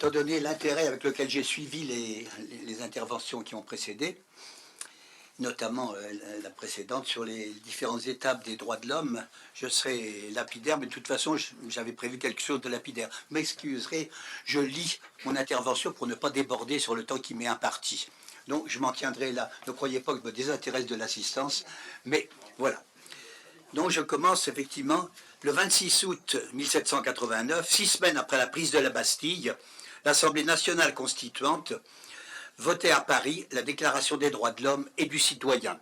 étant donné l'intérêt avec lequel j'ai suivi les interventions qui ont précédé, notamment la précédente sur les différentes étapes des droits de l'homme, je serai lapidaire, mais de toute façon, j'avais prévu quelque chose de lapidaire. Vous m'excuserez, je lis mon intervention pour ne pas déborder sur le temps qui m'est imparti. Donc, je m'en tiendrai là. Ne croyez pas que je me désintéresse de l'assistance, mais voilà. Donc, je commence effectivement le 26 août 1789, 6 semaines après la prise de la Bastille, l'Assemblée nationale constituante votait à Paris la Déclaration des droits de l'homme et du citoyen.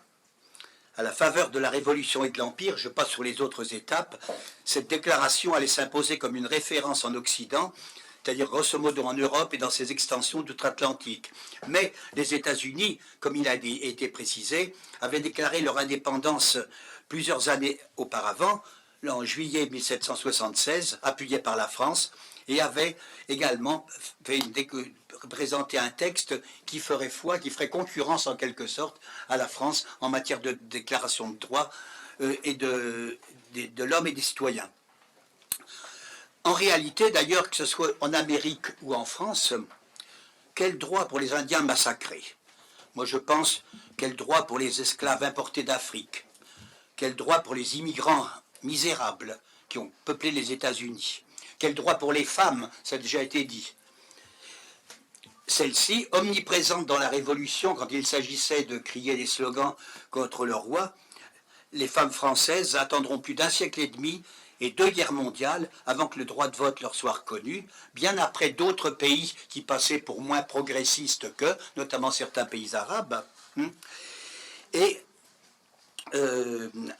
À la faveur de la Révolution et de l'Empire, je passe sur les autres étapes, cette déclaration allait s'imposer comme une référence en Occident, c'est-à-dire grosso modo en Europe et dans ses extensions d'outre-Atlantique. Mais les États-Unis, comme il a été précisé, avaient déclaré leur indépendance plusieurs années auparavant, en juillet 1776, appuyés par la France, et avaient également présenté un texte qui ferait foi, qui ferait concurrence en quelque sorte à la France en matière de déclaration de droits et de l'homme et des citoyens. En réalité, d'ailleurs, que ce soit en Amérique ou en France, quel droit pour les Indiens massacrés? Moi, je pense, quel droit pour les esclaves importés d'Afrique? Quel droit pour les immigrants misérables qui ont peuplé les États-Unis? Quel droit pour les femmes? Ça a déjà été dit. Celle-ci, omniprésente dans la Révolution, quand il s'agissait de crier des slogans contre le roi, les femmes françaises attendront plus d'un siècle et demi et 2 guerres mondiales avant que le droit de vote leur soit reconnu, bien après d'autres pays qui passaient pour moins progressistes qu'eux, notamment certains pays arabes, et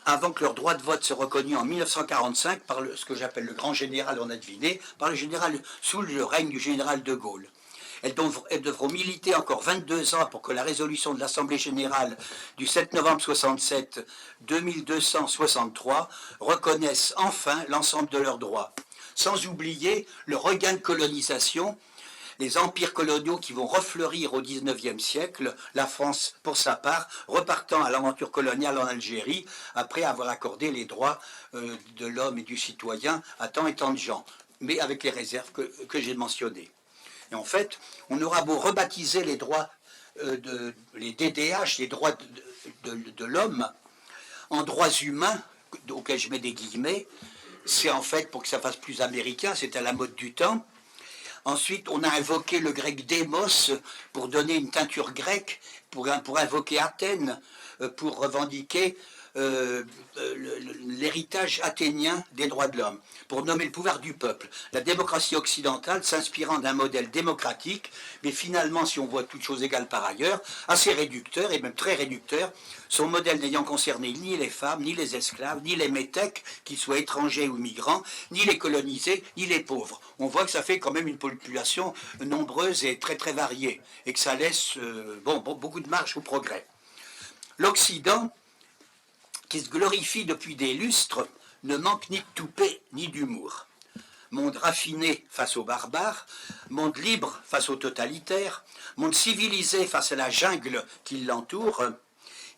avant que leur droit de vote soit reconnu en 1945 par ce que j'appelle le grand général, on a deviné, par le général, sous le règne du général de Gaulle. Elles devront militer encore 22 ans pour que la résolution de l'Assemblée générale du 7 novembre 67, 2263, reconnaisse enfin l'ensemble de leurs droits. Sans oublier le regain de colonisation, les empires coloniaux qui vont refleurir au XIXe siècle, la France, pour sa part, repartant à l'aventure coloniale en Algérie, après avoir accordé les droits de l'homme et du citoyen à tant et tant de gens, mais avec les réserves que j'ai mentionnées. Et en fait, on aura beau rebaptiser les droits, les DDH, les droits de l'homme, en droits humains, auxquels je mets des guillemets, c'est en fait pour que ça fasse plus américain, c'est à la mode du temps. Ensuite, on a invoqué le grec démos pour donner une teinture grecque, pour invoquer Athènes, pour revendiquer l'héritage athénien des droits de l'homme, pour nommer le pouvoir du peuple. La démocratie occidentale s'inspirant d'un modèle démocratique, mais finalement, si on voit toutes choses égales par ailleurs, assez réducteur, et même très réducteur, son modèle n'ayant concerné ni les femmes, ni les esclaves, ni les métèques, qu'ils soient étrangers ou migrants, ni les colonisés, ni les pauvres. On voit que ça fait quand même une population nombreuse et très très variée, et que ça laisse beaucoup de marge au progrès. L'Occident, qui se glorifie depuis des lustres, ne manque ni de toupet ni d'humour. Monde raffiné face aux barbares, monde libre face aux totalitaires, monde civilisé face à la jungle qui l'entoure,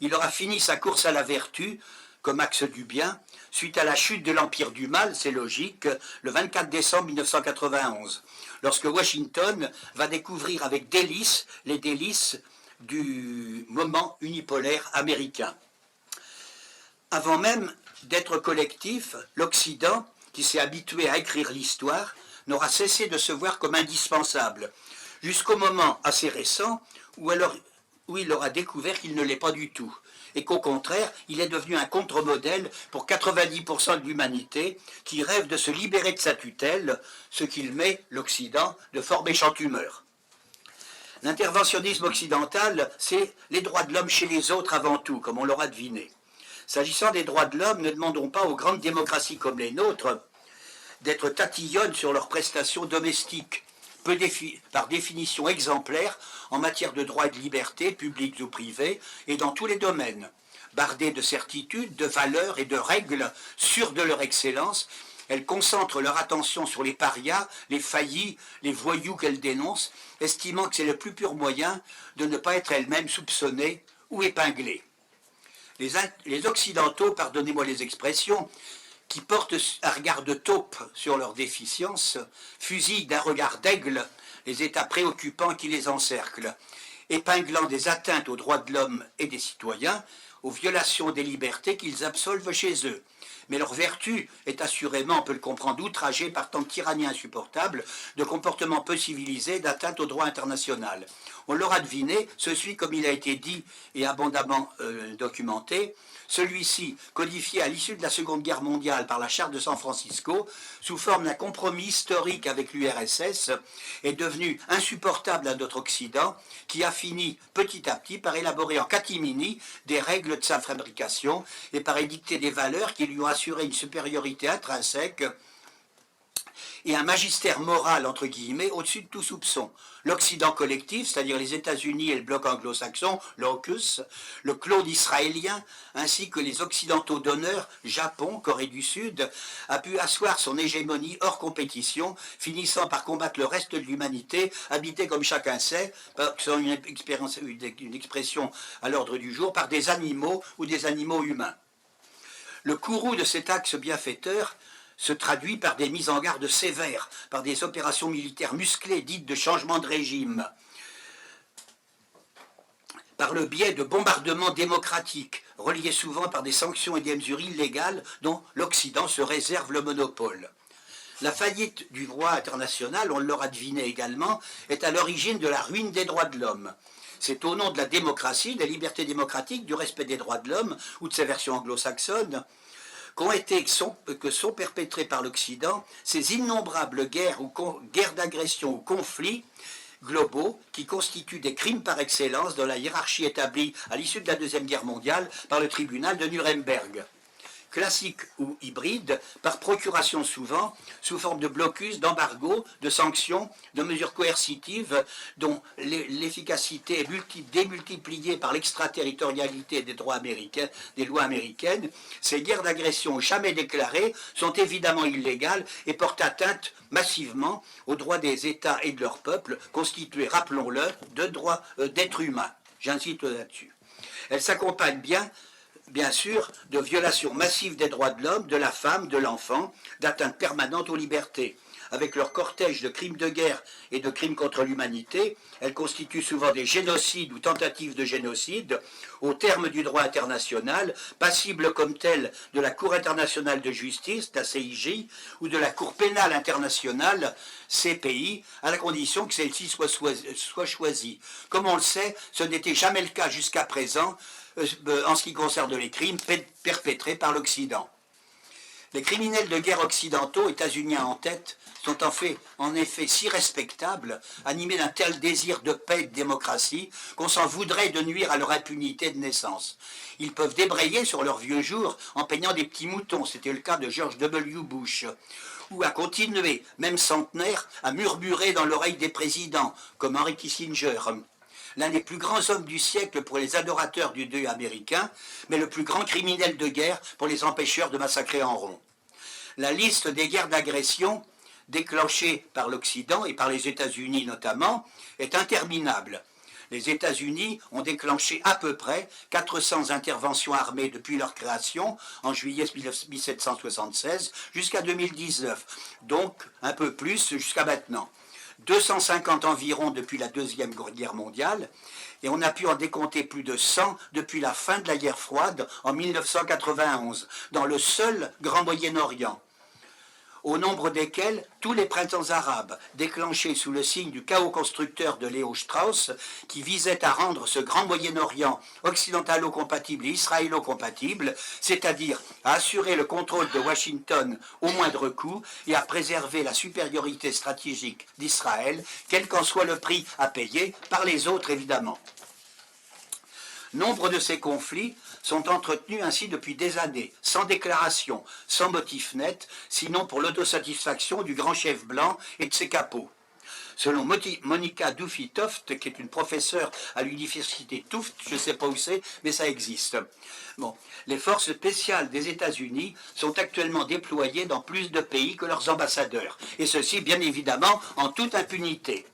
il aura fini sa course à la vertu, comme axe du bien, suite à la chute de l'Empire du Mal, c'est logique, le 24 décembre 1991, lorsque Washington va découvrir avec délice les délices du moment unipolaire américain. Avant même d'être collectif, l'Occident, qui s'est habitué à écrire l'histoire, n'aura cessé de se voir comme indispensable, jusqu'au moment assez récent où il aura découvert qu'il ne l'est pas du tout, et qu'au contraire, il est devenu un contre-modèle pour 90% de l'humanité qui rêve de se libérer de sa tutelle, ce qu'il met, l'Occident, de fort méchante humeur. L'interventionnisme occidental, c'est les droits de l'homme chez les autres avant tout, comme on l'aura deviné. S'agissant des droits de l'homme, ne demandons pas aux grandes démocraties comme les nôtres d'être tatillonnes sur leurs prestations domestiques, par définition exemplaires en matière de droits et de libertés, publics ou privés, et dans tous les domaines, bardées de certitudes, de valeurs et de règles sûres de leur excellence. Elles concentrent leur attention sur les parias, les faillis, les voyous qu'elles dénoncent, estimant que c'est le plus pur moyen de ne pas être elles-mêmes soupçonnées ou épinglées. Les Occidentaux, pardonnez-moi les expressions, qui portent un regard de taupe sur leurs déficiences, fusillent d'un regard d'aigle les États préoccupants qui les encerclent, épinglant des atteintes aux droits de l'homme et des citoyens, aux violations des libertés qu'ils absolvent chez eux. Mais leur vertu est assurément, on peut le comprendre, outragée par tant de tyrannie insupportable, de comportements peu civilisés, d'atteinte au droit international. On l'aura deviné, ceci, comme il a été dit et abondamment documenté, celui-ci, codifié à l'issue de la Seconde Guerre mondiale par la Charte de San Francisco, sous forme d'un compromis historique avec l'URSS, est devenu insupportable à notre Occident, qui a fini petit à petit par élaborer en catimini des règles de sa fabrication et par édicter des valeurs qui lui ont assuré une supériorité intrinsèque et un magistère moral, entre guillemets, au-dessus de tout soupçon. L'Occident collectif, c'est-à-dire les États-Unis et le bloc anglo-saxon, l'AUKUS, le Claude israélien, ainsi que les Occidentaux d'honneur, Japon, Corée du Sud, a pu asseoir son hégémonie hors compétition, finissant par combattre le reste de l'humanité, habité, comme chacun sait, selon une expression à l'ordre du jour, par des animaux ou des animaux humains. Le courroux de cet axe bienfaiteur se traduit par des mises en garde sévères, par des opérations militaires musclées dites de changement de régime, par le biais de bombardements démocratiques, reliés souvent par des sanctions et des mesures illégales dont l'Occident se réserve le monopole. La faillite du droit international, on l'aura deviné également, est à l'origine de la ruine des droits de l'homme. C'est au nom de la démocratie, des libertés démocratiques, du respect des droits de l'homme, ou de sa version anglo-saxonne, que sont perpétrées par l'Occident ces innombrables guerres d'agression ou conflits globaux qui constituent des crimes par excellence dans la hiérarchie établie à l'issue de la Deuxième Guerre mondiale par le tribunal de Nuremberg. Classique ou hybride, par procuration souvent, sous forme de blocus, d'embargo, de sanctions, de mesures coercitives dont l'efficacité est démultipliée par l'extraterritorialité des lois américaines, ces guerres d'agression jamais déclarées sont évidemment illégales et portent atteinte massivement aux droits des États et de leurs peuples, constitués, rappelons-le, d'êtres humains. J'insiste là-dessus. Elles s'accompagnent bien sûr, de violations massives des droits de l'homme, de la femme, de l'enfant, d'atteintes permanentes aux libertés. Avec leur cortège de crimes de guerre et de crimes contre l'humanité, elles constituent souvent des génocides ou tentatives de génocide, au terme du droit international, passibles comme telles de la Cour internationale de justice, la CIJ, ou de la Cour pénale internationale, CPI, à la condition que celle-ci soit choisie. Comme on le sait, ce n'était jamais le cas jusqu'à présent, en ce qui concerne les crimes perpétrés par l'Occident. Les criminels de guerre occidentaux, états-uniens en tête, sont en effet si respectables, animés d'un tel désir de paix et de démocratie, qu'on s'en voudrait de nuire à leur impunité de naissance. Ils peuvent débrayer sur leurs vieux jours en peignant des petits moutons, c'était le cas de George W. Bush, ou à continuer, même centenaire, à murmurer dans l'oreille des présidents, comme Henry Kissinger, l'un des plus grands hommes du siècle pour les adorateurs du Dieu américain, mais le plus grand criminel de guerre pour les empêcheurs de massacrer en rond. La liste des guerres d'agression déclenchées par l'Occident et par les États-Unis notamment est interminable. Les États-Unis ont déclenché à peu près 400 interventions armées depuis leur création en juillet 1776 jusqu'à 2019, donc un peu plus jusqu'à maintenant. 250 environ depuis la Deuxième Guerre mondiale, et on a pu en décompter plus de 100 depuis la fin de la guerre froide en 1991, dans le seul Grand Moyen-Orient, au nombre desquels tous les printemps arabes, déclenchés sous le signe du chaos constructeur de Léo Strauss, qui visait à rendre ce Grand Moyen-Orient occidentalo-compatible et israélo-compatible, c'est-à-dire à assurer le contrôle de Washington au moindre coût et à préserver la supériorité stratégique d'Israël, quel qu'en soit le prix à payer, par les autres évidemment. Nombre de ces conflits sont entretenus ainsi depuis des années, sans déclaration, sans motif net, sinon pour l'autosatisfaction du grand chef blanc et de ses capots. Selon Monica Duffy-Toft, qui est une professeure à l'université Tufts, je ne sais pas où c'est, mais ça existe. Bon, les forces spéciales des États-Unis sont actuellement déployées dans plus de pays que leurs ambassadeurs, et ceci bien évidemment en toute impunité.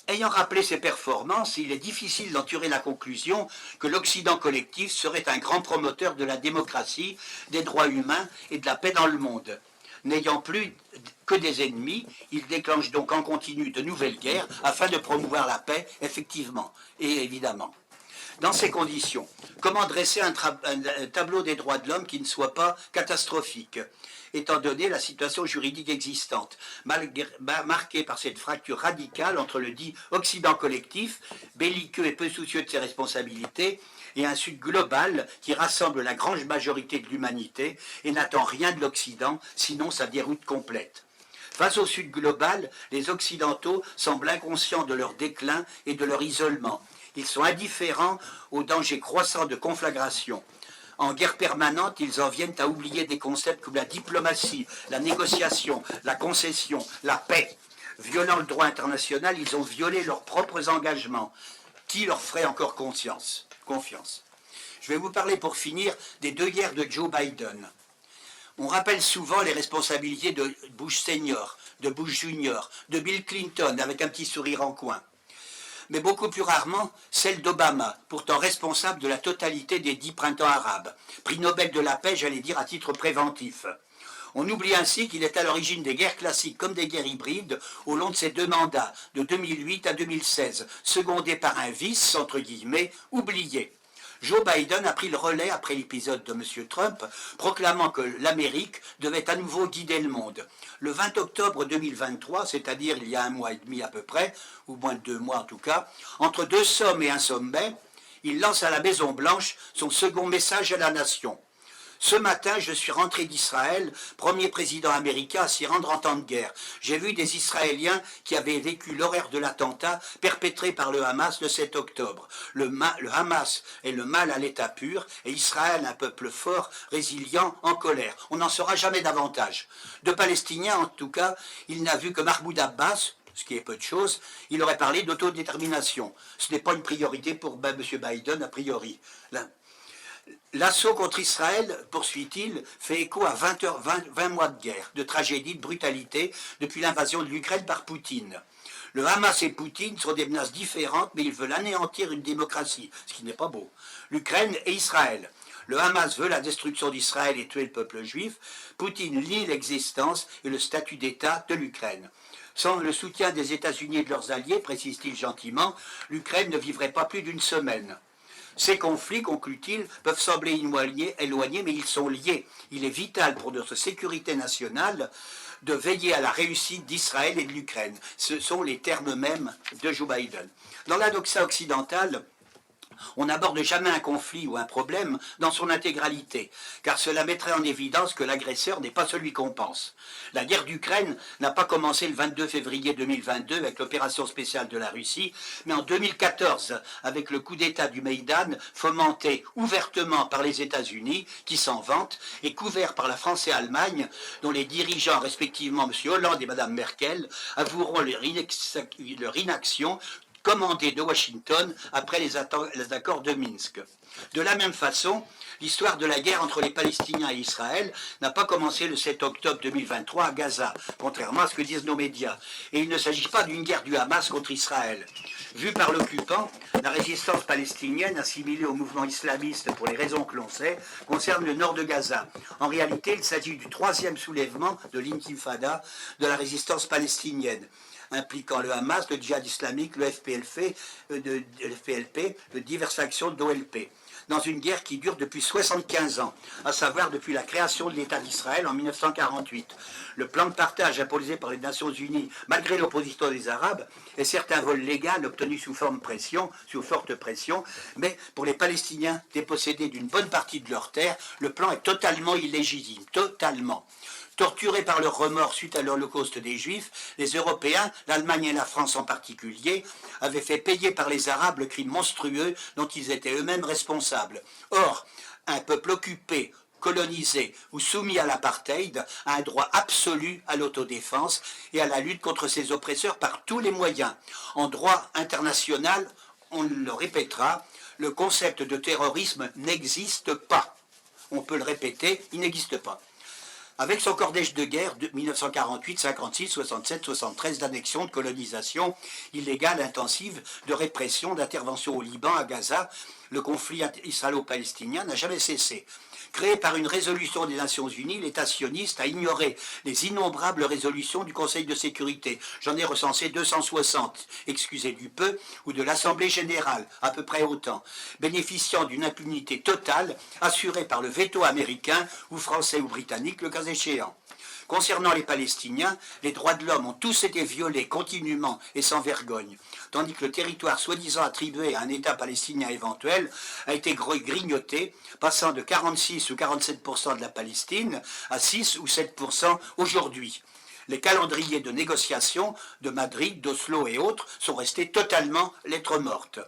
Ayant rappelé ces performances, il est difficile d'en tirer la conclusion que l'Occident collectif serait un grand promoteur de la démocratie, des droits humains et de la paix dans le monde. N'ayant plus que des ennemis, il déclenche donc en continu de nouvelles guerres afin de promouvoir la paix, effectivement et évidemment. Dans ces conditions, comment dresser un tableau des droits de l'homme qui ne soit pas catastrophique, étant donné la situation juridique existante, marquée par cette fracture radicale entre le dit Occident collectif, belliqueux et peu soucieux de ses responsabilités, et un Sud global qui rassemble la grande majorité de l'humanité et n'attend rien de l'Occident, sinon sa déroute complète. Face au Sud global, les Occidentaux semblent inconscients de leur déclin et de leur isolement. Ils sont indifférents aux dangers croissants de conflagration. En guerre permanente, ils en viennent à oublier des concepts comme la diplomatie, la négociation, la concession, la paix. Violant le droit international, ils ont violé leurs propres engagements. Qui leur ferait encore confiance? Je vais vous parler pour finir des 2 guerres de Joe Biden. On rappelle souvent les responsabilités de Bush senior, de Bush junior, de Bill Clinton avec un petit sourire en coin. Mais beaucoup plus rarement celle d'Obama, pourtant responsable de la totalité des 10 printemps arabes. Prix Nobel de la paix, j'allais dire à titre préventif. On oublie ainsi qu'il est à l'origine des guerres classiques comme des guerres hybrides au long de ses 2 mandats, de 2008 à 2016, secondés par un vice, entre guillemets, oublié. Joe Biden a pris le relais après l'épisode de M. Trump, proclamant que l'Amérique devait à nouveau guider le monde. Le 20 octobre 2023, c'est-à-dire il y a 1 mois et demi à peu près, ou moins de 2 mois en tout cas, entre 2 sommets et un sommet, il lance à la Maison-Blanche son second message à la nation. Ce matin, je suis rentré d'Israël, premier président américain à s'y rendre en temps de guerre. J'ai vu des Israéliens qui avaient vécu l'horreur de l'attentat perpétré par le Hamas le 7 octobre. Le Hamas est le mal à l'état pur et Israël un peuple fort, résilient, en colère. On n'en saura jamais davantage. De Palestiniens, en tout cas, il n'a vu que Mahmoud Abbas, ce qui est peu de choses, il aurait parlé d'autodétermination. Ce n'est pas une priorité pour M. Biden, a priori. L'assaut contre Israël, poursuit-il, fait écho à 20 mois de guerre, de tragédie, de brutalité, depuis l'invasion de l'Ukraine par Poutine. Le Hamas et Poutine sont des menaces différentes, mais ils veulent anéantir une démocratie, ce qui n'est pas beau. L'Ukraine et Israël. Le Hamas veut la destruction d'Israël et tuer le peuple juif. Poutine nie l'existence et le statut d'État de l'Ukraine. Sans le soutien des États-Unis et de leurs alliés, précise-t-il gentiment, l'Ukraine ne vivrait pas plus d'une semaine. Ces conflits, conclut-il, peuvent sembler éloignés, mais ils sont liés. Il est vital pour notre sécurité nationale de veiller à la réussite d'Israël et de l'Ukraine. Ce sont les termes mêmes de Joe Biden. Dans la doxa occidentale, on n'aborde jamais un conflit ou un problème dans son intégralité, car cela mettrait en évidence que l'agresseur n'est pas celui qu'on pense. La guerre d'Ukraine n'a pas commencé le 22 février 2022 avec l'opération spéciale de la Russie, mais en 2014 avec le coup d'État du Maïdan fomenté ouvertement par les États-Unis, qui s'en vantent, et couvert par la France et l'Allemagne, dont les dirigeants, respectivement M. Hollande et Mme Merkel, avoueront leur inaction commandé de Washington après les accords de Minsk. De la même façon, l'histoire de la guerre entre les Palestiniens et Israël n'a pas commencé le 7 octobre 2023 à Gaza, contrairement à ce que disent nos médias. Et il ne s'agit pas d'une guerre du Hamas contre Israël. Vue par l'occupant, la résistance palestinienne, assimilée au mouvement islamiste pour les raisons que l'on sait, concerne le nord de Gaza. En réalité, il s'agit du 3e soulèvement de l'intifada de la résistance palestinienne, impliquant le Hamas, le djihad islamique, le FPLP, de diverses factions de l'OLP, dans une guerre qui dure depuis 75 ans, à savoir depuis la création de l'État d'Israël en 1948. Le plan de partage imposé par les Nations Unies, malgré l'opposition des Arabes, et certains vols légaux obtenus sous forte pression, mais pour les Palestiniens dépossédés d'une bonne partie de leurs terres, le plan est totalement illégitime, totalement. Torturés par leur remords suite à l'Holocauste des Juifs, les Européens, l'Allemagne et la France en particulier, avaient fait payer par les Arabes le crime monstrueux dont ils étaient eux-mêmes responsables. Or, un peuple occupé, colonisé ou soumis à l'apartheid a un droit absolu à l'autodéfense et à la lutte contre ses oppresseurs par tous les moyens. En droit international, on le répétera, le concept de terrorisme n'existe pas. On peut le répéter, il n'existe pas. Avec son cortège de guerre de 1948, 56, 67, 73, d'annexion, de colonisation illégale, intensive, de répression, d'intervention au Liban, à Gaza, Le conflit israélo-palestinien n'a jamais cessé. Créé par une résolution des Nations Unies, l'État sioniste a ignoré les innombrables résolutions du Conseil de sécurité. J'en ai recensé 260, excusez du peu, ou de l'Assemblée générale, à peu près autant, bénéficiant d'une impunité totale assurée par le veto américain ou français ou britannique, le cas échéant. Concernant les Palestiniens, les droits de l'homme ont tous été violés continuellement et sans vergogne, tandis que le territoire soi-disant attribué à un État palestinien éventuel a été grignoté, passant de 46 ou 47% de la Palestine à 6 ou 7% aujourd'hui. Les calendriers de négociation de Madrid, d'Oslo et autres sont restés totalement lettres mortes.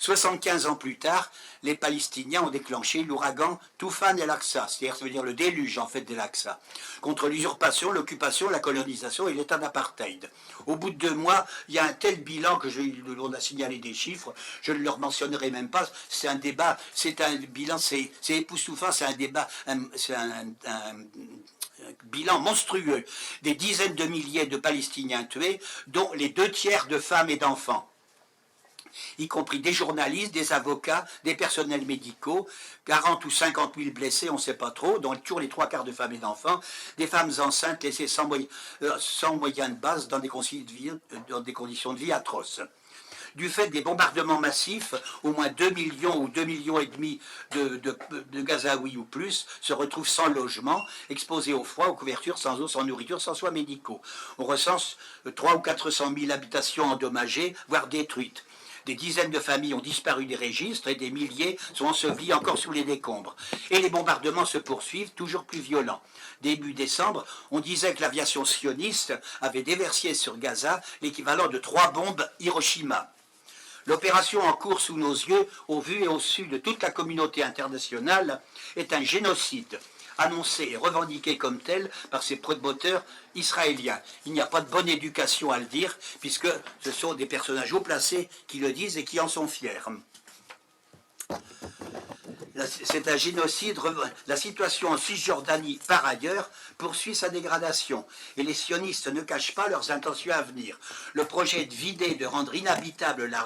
75 ans plus tard, les Palestiniens ont déclenché l'ouragan Toufan el-Aqsa, c'est-à-dire ça veut dire le déluge en fait d'El-Aqsa, contre l'usurpation, l'occupation, la colonisation et l'état d'apartheid. Au bout de 2 mois, il y a un tel bilan que on a signalé des chiffres, je ne leur mentionnerai même pas, c'est un débat, c'est un bilan, c'est époustouflant, c'est un débat, c'est un bilan monstrueux, des dizaines de milliers de Palestiniens tués, dont les 2/3 de femmes et d'enfants, y compris des journalistes, des avocats, des personnels médicaux, 40 ou 50 000 blessés, on ne sait pas trop, dont toujours les 3/4 de femmes et d'enfants, des femmes enceintes laissées sans moyens de base dans des conditions de vie atroces. Du fait des bombardements massifs, au moins 2 millions ou 2,5 millions de Gazaouis ou plus se retrouvent sans logement, exposés au froid, aux couvertures, sans eau, sans nourriture, sans soins médicaux. On recense 300 ou 400 000 habitations endommagées, voire détruites. Des dizaines de familles ont disparu des registres et des milliers sont ensevelis encore sous les décombres. Et les bombardements se poursuivent, toujours plus violents. Début décembre, on disait que l'aviation sioniste avait déversé sur Gaza l'équivalent de 3 bombes Hiroshima. L'opération en cours sous nos yeux, au vu et au su de toute la communauté internationale, est un génocide, annoncé et revendiqué comme tel par ses promoteurs israéliens. Il n'y a pas de bonne éducation à le dire, puisque ce sont des personnages haut placés qui le disent et qui en sont fiers. C'est un génocide. La situation en Cisjordanie, par ailleurs, poursuit sa dégradation. Et les sionistes ne cachent pas leurs intentions à venir. Le projet de vider, de rendre inhabitable la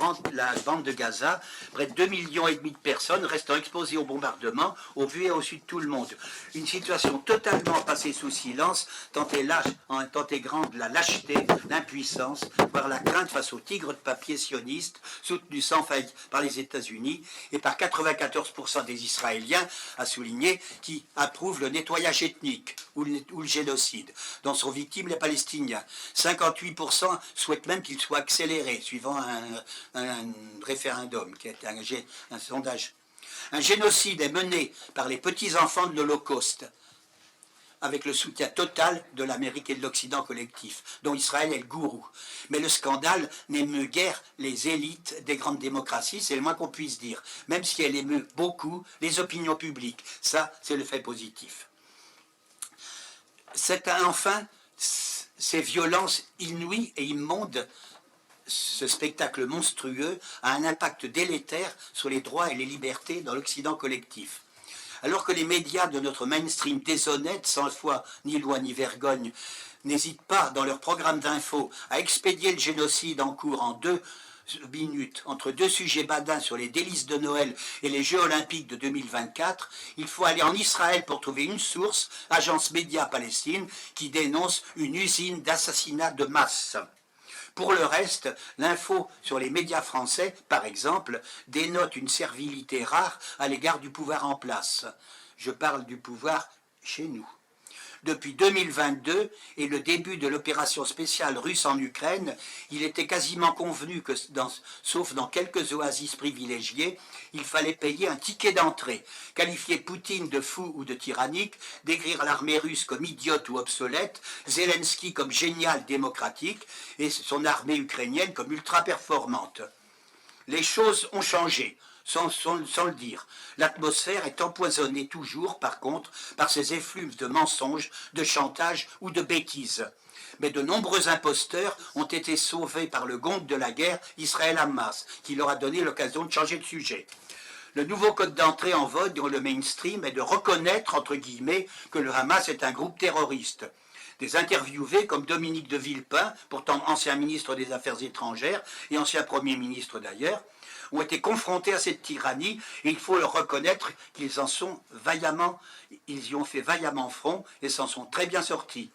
bande de Gaza, près de 2,5 millions de personnes restant exposées au bombardement, au vu et au su de tout le monde. Une situation totalement passée sous silence, tant est grande la lâcheté, l'impuissance, voire la crainte face au tigre de papier sioniste, soutenu sans faille par les États-Unis et par 94% des Israéliens, a souligné, qui approuvent le nettoyage ethnique ou le génocide, dont sont victimes les Palestiniens. 58% souhaitent même qu'il soit accéléré, suivant un référendum, qui est un sondage. Un génocide est mené par les petits-enfants de l'Holocauste, avec le soutien total de l'Amérique et de l'Occident collectif, dont Israël est le gourou. Mais le scandale n'émeut guère les élites des grandes démocraties, c'est le moins qu'on puisse dire, même si elle émeut beaucoup les opinions publiques. Ça, c'est le fait positif. Enfin, ces violences inouïes et immondes, ce spectacle monstrueux, a un impact délétère sur les droits et les libertés dans l'Occident collectif. Alors que les médias de notre mainstream déshonnête, sans foi ni loi ni vergogne, n'hésitent pas dans leur programme d'info à expédier le génocide en cours en 2 minutes entre 2 sujets badins sur les délices de Noël et les Jeux Olympiques de 2024, il faut aller en Israël pour trouver une source, Agence Média Palestine, qui dénonce une usine d'assassinat de masse. Pour le reste, l'info sur les médias français, par exemple, dénote une servilité rare à l'égard du pouvoir en place. Je parle du pouvoir chez nous. Depuis 2022 et le début de l'opération spéciale russe en Ukraine, il était quasiment convenu que, sauf dans quelques oasis privilégiées, il fallait payer un ticket d'entrée, qualifier Poutine de fou ou de tyrannique, décrire l'armée russe comme idiote ou obsolète, Zelensky comme génial démocratique et son armée ukrainienne comme ultra-performante. Les choses ont changé. Sans le dire. L'atmosphère est empoisonnée toujours, par contre, par ces effluves de mensonges, de chantage ou de bêtises. Mais de nombreux imposteurs ont été sauvés par le gong de la guerre Israël-Hamas, qui leur a donné l'occasion de changer de sujet. Le nouveau code d'entrée en vogue dans le mainstream est de reconnaître, entre guillemets, que le Hamas est un groupe terroriste. Des interviewés comme Dominique de Villepin, pourtant ancien ministre des Affaires étrangères et ancien Premier ministre d'ailleurs, ont été confrontés à cette tyrannie, et il faut leur reconnaître qu'ils en sont vaillamment, ils y ont fait vaillamment front et s'en sont très bien sortis.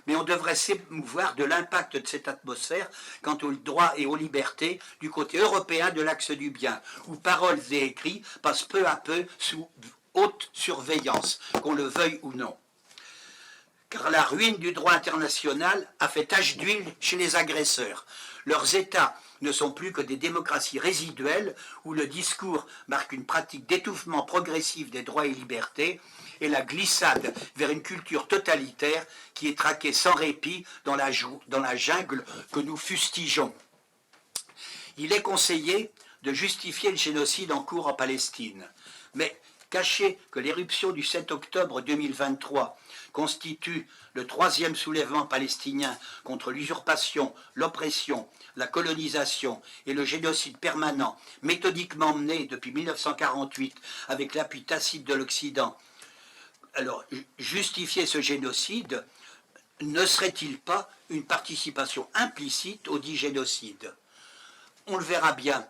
Mais on devrait s'émouvoir de l'impact de cette atmosphère quant aux droits et aux libertés du côté européen de l'axe du bien, où paroles et écrits passent peu à peu sous haute surveillance, qu'on le veuille ou non. Car la ruine du droit international a fait tache d'huile chez les agresseurs. Leurs États ne sont plus que des démocraties résiduelles où le discours marque une pratique d'étouffement progressif des droits et libertés et la glissade vers une culture totalitaire qui est traquée sans répit dans la jungle que nous fustigeons. Il est conseillé de justifier le génocide en cours en Palestine, mais cacher que l'éruption du 7 octobre 2023 constitue le troisième soulèvement palestinien contre l'usurpation, l'oppression, la colonisation et le génocide permanent, méthodiquement mené depuis 1948 avec l'appui tacite de l'Occident. Alors, justifier ce génocide ne serait-il pas une participation implicite au dit génocide? On le verra bien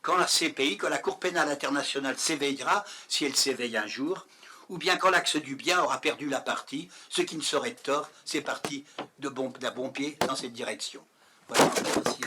quand la CPI, quand la Cour pénale internationale s'éveillera, si elle s'éveille un jour, ou bien quand l'axe du bien aura perdu la partie, ce qui ne serait de tort, c'est parti d'un bon pied dans cette direction. Voilà, merci.